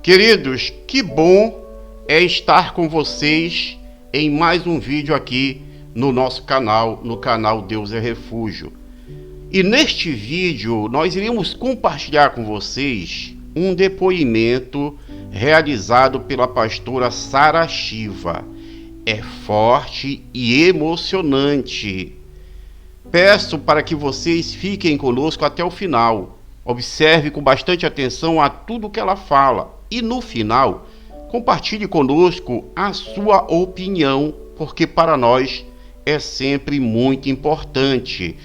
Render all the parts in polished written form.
Queridos, que bom é estar com vocês em mais um vídeo aqui no nosso canal, no canal Deus é Refúgio. E neste vídeo nós iremos compartilhar com vocês um depoimento realizado pela pastora Sara Shiva. É forte e emocionante. Peço para que vocês fiquem conosco até o final. Observe com bastante atenção a tudo que ela fala. E no final, compartilhe conosco a sua opinião, porque para nós é sempre muito importante.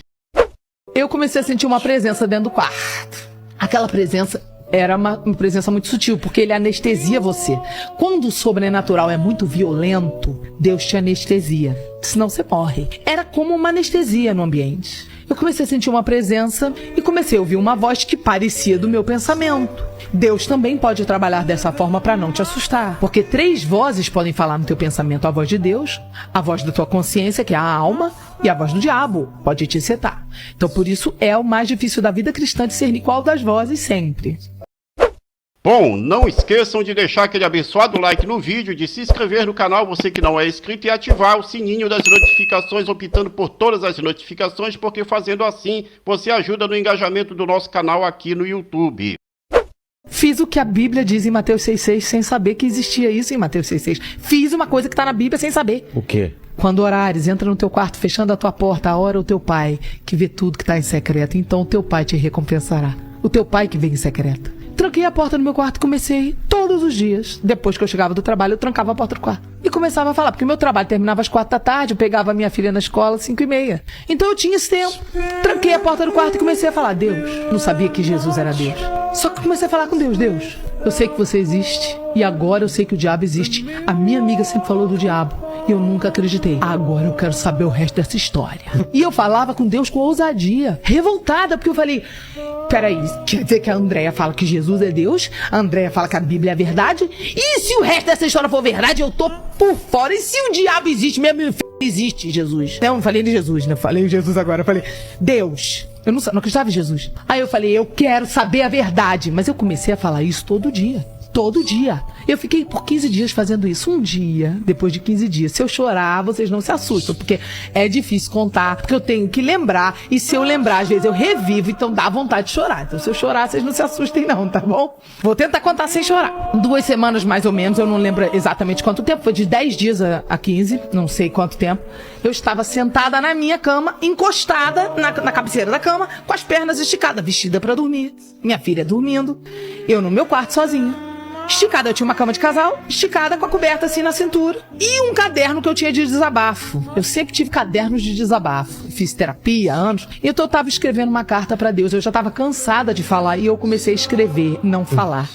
Eu comecei a sentir uma presença dentro do quarto. Aquela presença era uma presença muito sutil, porque ele anestesia você. Quando o sobrenatural é muito violento, Deus te anestesia, senão você morre. Era como uma anestesia no ambiente. Eu comecei a sentir uma presença e comecei a ouvir uma voz que parecia do meu pensamento. Deus também pode trabalhar dessa forma para não te assustar. Porque 3 vozes podem falar no teu pensamento: a voz de Deus, a voz da tua consciência, que é a alma, e a voz do diabo, pode te setar. Então por isso é o mais difícil da vida cristã discernir qual das vozes sempre. Bom, não esqueçam de deixar aquele abençoado like no vídeo, de se inscrever no canal, você que não é inscrito, e ativar o sininho das notificações, optando por todas as notificações, porque fazendo assim, você ajuda no engajamento do nosso canal aqui no YouTube. Fiz o que a Bíblia diz em Mateus 6,6 sem saber que existia isso em Mateus 6,6. Fiz uma coisa que está na Bíblia sem saber. O quê? Quando orares, entra no teu quarto, fechando a tua porta, ora o teu pai, que vê tudo que está em secreto. Então o teu pai te recompensará. O teu pai que vem em secreto. Tranquei a porta do meu quarto e comecei todos os dias. Depois que eu chegava do trabalho, eu trancava a porta do quarto. E começava a falar, porque o meu trabalho terminava às 4 da tarde, eu pegava a minha filha na escola às 5h30. Então eu tinha esse tempo. Tranquei a porta do quarto e comecei a falar: Deus. Não sabia que Jesus era Deus. Só que comecei a falar com Deus: Deus, eu sei que você existe. E agora eu sei que o diabo existe. A minha amiga sempre falou do diabo e eu nunca acreditei. Agora eu quero saber o resto dessa história. E eu falava com Deus com ousadia, revoltada, porque eu falei: peraí, quer dizer que a Andréia fala que Jesus é Deus? A Andréia fala que a Bíblia é verdade? E se o resto dessa história for verdade, eu tô por fora? E se o diabo existe mesmo? Existe Jesus. Não falei de Jesus, não falei de Jesus agora. Eu falei: Deus. Eu não acreditava em Jesus. Aí eu falei: eu quero saber a verdade. Mas eu comecei a falar isso todo dia. Todo dia. Eu fiquei por 15 dias fazendo isso. Um dia, depois de 15 dias, se eu chorar, vocês não se assustam, porque é difícil contar, porque eu tenho que lembrar, e se eu lembrar, às vezes eu revivo, então dá vontade de chorar. Então se eu chorar, vocês não se assustem não, tá bom? Vou tentar contar sem chorar. 2 semanas mais ou menos, eu não lembro exatamente quanto tempo, foi de 10 dias a 15, não sei quanto tempo. Eu estava sentada na minha cama, encostada na cabeceira da cama, com as pernas esticadas, vestida pra dormir. Minha filha dormindo, eu no meu quarto sozinha. Esticada, eu tinha uma cama de casal, esticada com a coberta assim na cintura. E um caderno que eu tinha de desabafo. Eu sempre tive cadernos de desabafo. Fiz terapia há anos. Então eu tava escrevendo uma carta pra Deus. Eu já tava cansada de falar e eu comecei a escrever, não falar.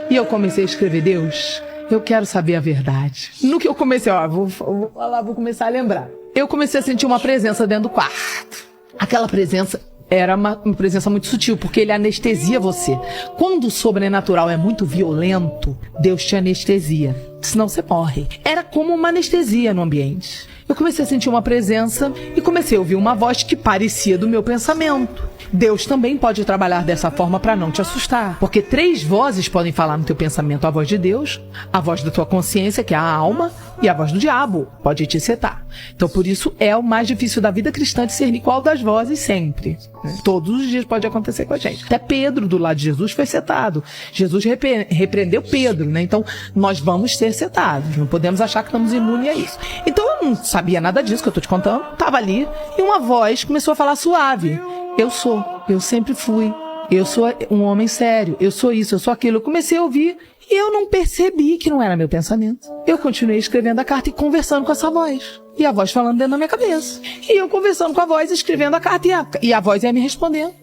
E eu comecei a escrever: Deus, eu quero saber a verdade. No que eu comecei, vou falar, vou começar a lembrar. Eu comecei a sentir uma presença dentro do quarto. Aquela presença era uma presença muito sutil, porque ele anestesia você. Quando o sobrenatural é muito violento, Deus te anestesia, senão você morre. Era como uma anestesia no ambiente. Eu comecei a sentir uma presença e comecei a ouvir uma voz que parecia do meu pensamento. Deus também pode trabalhar dessa forma para não te assustar. Porque 3 vozes podem falar no teu pensamento: a voz de Deus, a voz da tua consciência, que é a alma, e a voz do diabo, pode te setar. Então por isso é o mais difícil da vida cristã discernir qual das vozes sempre. Todos os dias pode acontecer com a gente. Até Pedro, do lado de Jesus, foi setado. Jesus repreendeu Pedro, né? Então nós vamos ser setados. Não podemos achar que estamos imunes a isso. Então eu não sabia nada disso que eu tô te contando. Tava ali e uma voz começou a falar suave: eu sempre fui, eu sou um homem sério, eu sou isso, eu sou aquilo. Eu comecei a ouvir e eu não percebi que não era meu pensamento. Eu continuei escrevendo a carta e conversando com essa voz. E a voz falando dentro da minha cabeça. E eu conversando com a voz, escrevendo a carta, e a voz ia me respondendo.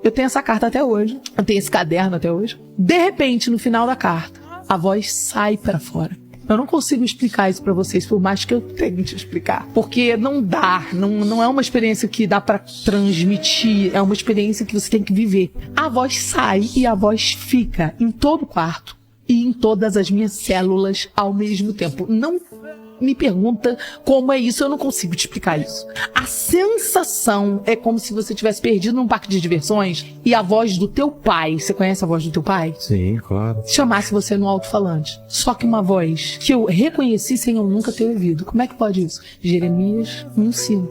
Eu tenho essa carta até hoje, eu tenho esse caderno até hoje. De repente, no final da carta, a voz sai para fora. Eu não consigo explicar isso pra vocês, por mais que eu tente explicar. Porque não dá, não é uma experiência que dá pra transmitir, é uma experiência que você tem que viver. A voz sai e a voz fica em todo o quarto e em todas as minhas células ao mesmo tempo. Não me pergunta como é isso, eu não consigo te explicar isso. A sensação é como se você tivesse perdido num parque de diversões e a voz do teu pai, você conhece a voz do teu pai? Sim, claro. Chamasse você no alto-falante. Só que uma voz que eu reconheci sem eu nunca ter ouvido. Como é que pode isso? Jeremias 1:5.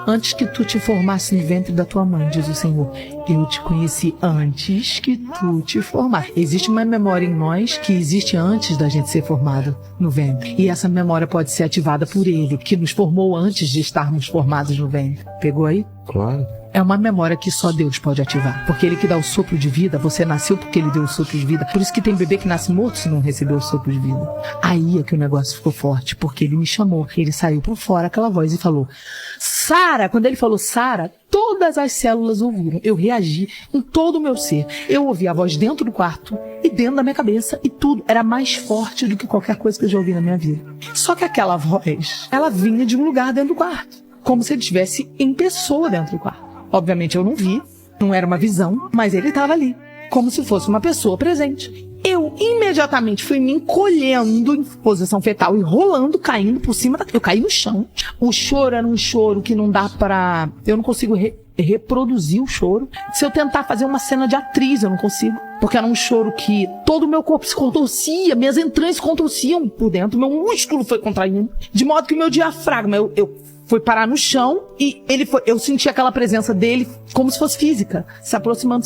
Antes que tu te formasse no ventre da tua mãe, diz o Senhor, eu te conheci antes que tu te formasse. Existe uma memória em nós que existe antes da gente ser formado no ventre. E essa memória pode ser ativada por Ele, que nos formou antes de estarmos formados no ventre. Pegou aí? Claro. É uma memória que só Deus pode ativar. Porque Ele que dá o sopro de vida, você nasceu porque Ele deu o sopro de vida. Por isso que tem bebê que nasce morto se não recebeu o sopro de vida. Aí é que o negócio ficou forte, porque Ele me chamou. Ele saiu por fora aquela voz e falou, Sara! Quando Ele falou Sara, todas as células ouviram. Eu reagi em todo o meu ser. Eu ouvi a voz dentro do quarto e dentro da minha cabeça e tudo. Era mais forte do que qualquer coisa que eu já ouvi na minha vida. Só que aquela voz, ela vinha de um lugar dentro do quarto. Como se ele estivesse em pessoa dentro do quarto. Obviamente eu não vi, não era uma visão, mas ele estava ali, como se fosse uma pessoa presente. Eu imediatamente fui me encolhendo em posição fetal e rolando, caindo por cima eu caí no chão. O choro era um choro que não dá pra... Eu não consigo reproduzir o choro. Se eu tentar fazer uma cena de atriz, eu não consigo. Porque era um choro que todo o meu corpo se contorcia, minhas entranhas se contorciam por dentro, meu músculo foi contraindo. De modo que o meu diafragma, eu fui parar no chão e eu senti aquela presença dele como se fosse física, se aproximando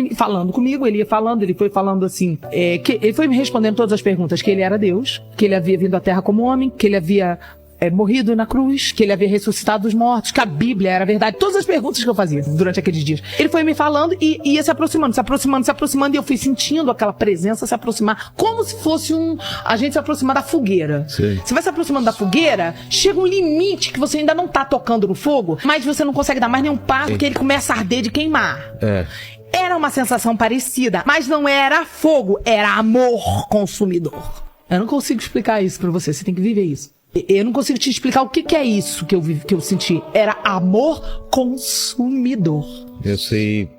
e falando comigo. Ele ia falando, ele foi falando assim, ele foi me respondendo todas as perguntas, que ele era Deus, que ele havia vindo à Terra como homem, que ele havia morrido na cruz, que ele havia ressuscitado dos mortos, que a Bíblia era verdade, todas as perguntas que eu fazia durante aqueles dias. Ele foi me falando e ia se aproximando, e eu fui sentindo aquela presença se aproximar, como se fosse a gente se aproximar da fogueira. Sim. Você vai se aproximando da fogueira, chega um limite que você ainda não tá tocando no fogo, mas você não consegue dar mais nenhum passo, porque ele começa a arder de queimar. Era uma sensação parecida, mas não era fogo, era amor consumidor. Eu não consigo explicar isso pra você tem que viver isso. Eu não consigo te explicar o que é isso que eu senti. Era amor consumidor. Eu sei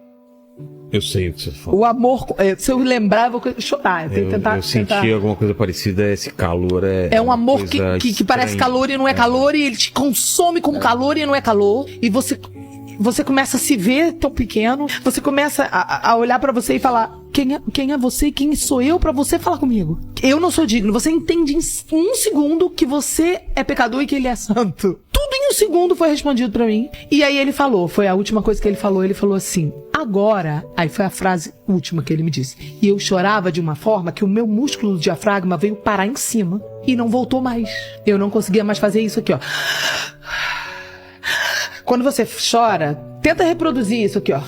o que você falou. O amor, se eu lembrar, eu vou chorar. Eu senti alguma coisa parecida, esse calor é um amor que parece calor e não é calor, e ele te consome como calor e não é calor, e você começa a se ver tão pequeno, você começa a olhar pra você e falar, quem é você e quem sou eu pra você falar comigo? Eu não sou digno. Você entende em um segundo que você é pecador e que ele é santo. Tudo em um segundo foi respondido pra mim. E aí ele falou, foi a última coisa que ele falou assim, agora, aí foi a frase última que ele me disse, e eu chorava de uma forma que o meu músculo do diafragma veio parar em cima e não voltou mais. Eu não conseguia mais fazer isso aqui, ó. Quando você chora, tenta reproduzir isso aqui, ó.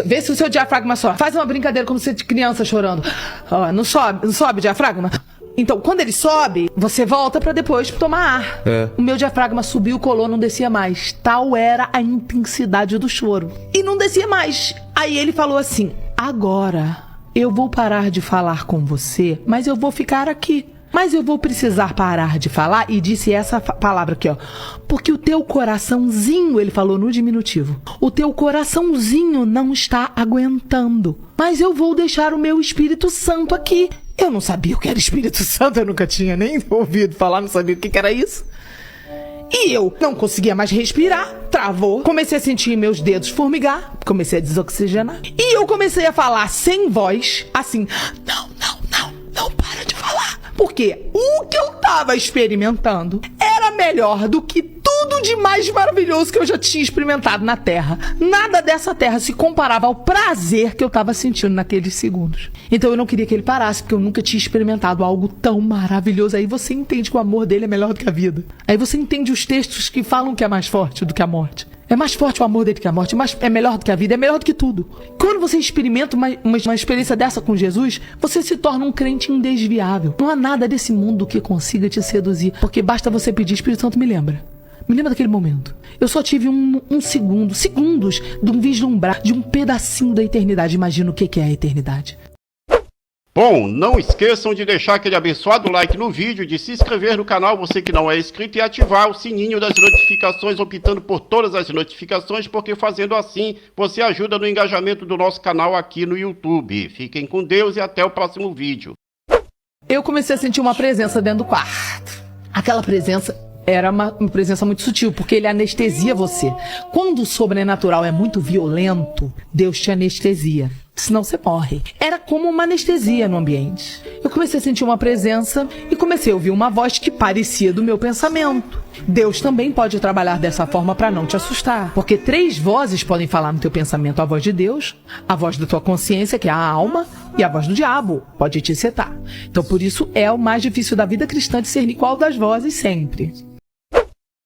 Vê se o seu diafragma sobe. Faz uma brincadeira como se fosse criança chorando. Ó, não sobe o diafragma? Então, quando ele sobe, você volta pra depois tomar ar. O meu diafragma subiu, colou, não descia mais. Tal era a intensidade do choro. E não descia mais. Aí ele falou assim, agora eu vou parar de falar com você, mas eu vou ficar aqui. Mas eu vou precisar parar de falar, e disse essa palavra aqui, ó. Porque o teu coraçãozinho, ele falou no diminutivo, o teu coraçãozinho não está aguentando. Mas eu vou deixar o meu Espírito Santo aqui. Eu não sabia o que era Espírito Santo, eu nunca tinha nem ouvido falar, não sabia o que era isso. E eu não conseguia mais respirar, travou. Comecei a sentir meus dedos formigar, comecei a desoxigenar. E eu comecei a falar sem voz, assim, não para de falar. Porque o que eu tava experimentando era melhor do que tudo de mais maravilhoso que eu já tinha experimentado na Terra. Nada dessa Terra se comparava ao prazer que eu tava sentindo naqueles segundos. Então eu não queria que ele parasse, porque eu nunca tinha experimentado algo tão maravilhoso. Aí você entende que o amor dele é melhor do que a vida. Aí você entende os textos que falam que é mais forte do que a morte. É mais forte o amor dele que a morte, mas é melhor do que a vida, é melhor do que tudo. Quando você experimenta uma experiência dessa com Jesus, você se torna um crente indesviável. Não há nada desse mundo que consiga te seduzir, porque basta você pedir, Espírito Santo, me lembra daquele momento. Eu só tive segundos de um vislumbrar, de um pedacinho da eternidade. Imagina o que é a eternidade. Bom, não esqueçam de deixar aquele abençoado like no vídeo, de se inscrever no canal, você que não é inscrito, e ativar o sininho das notificações, optando por todas as notificações, porque fazendo assim, você ajuda no engajamento do nosso canal aqui no YouTube. Fiquem com Deus e até o próximo vídeo. Eu comecei a sentir uma presença dentro do quarto. Aquela presença era uma presença muito sutil, porque ele anestesia você. Quando o sobrenatural é muito violento, Deus te anestesia. Senão você morre. Era como uma anestesia no ambiente. Eu comecei a sentir uma presença e comecei a ouvir uma voz que parecia do meu pensamento. Deus também pode trabalhar dessa forma para não te assustar. Porque 3 vozes podem falar no teu pensamento: a voz de Deus, a voz da tua consciência, que é a alma, e a voz do diabo, pode te setar. Então por isso é o mais difícil da vida cristã discernir qual das vozes sempre.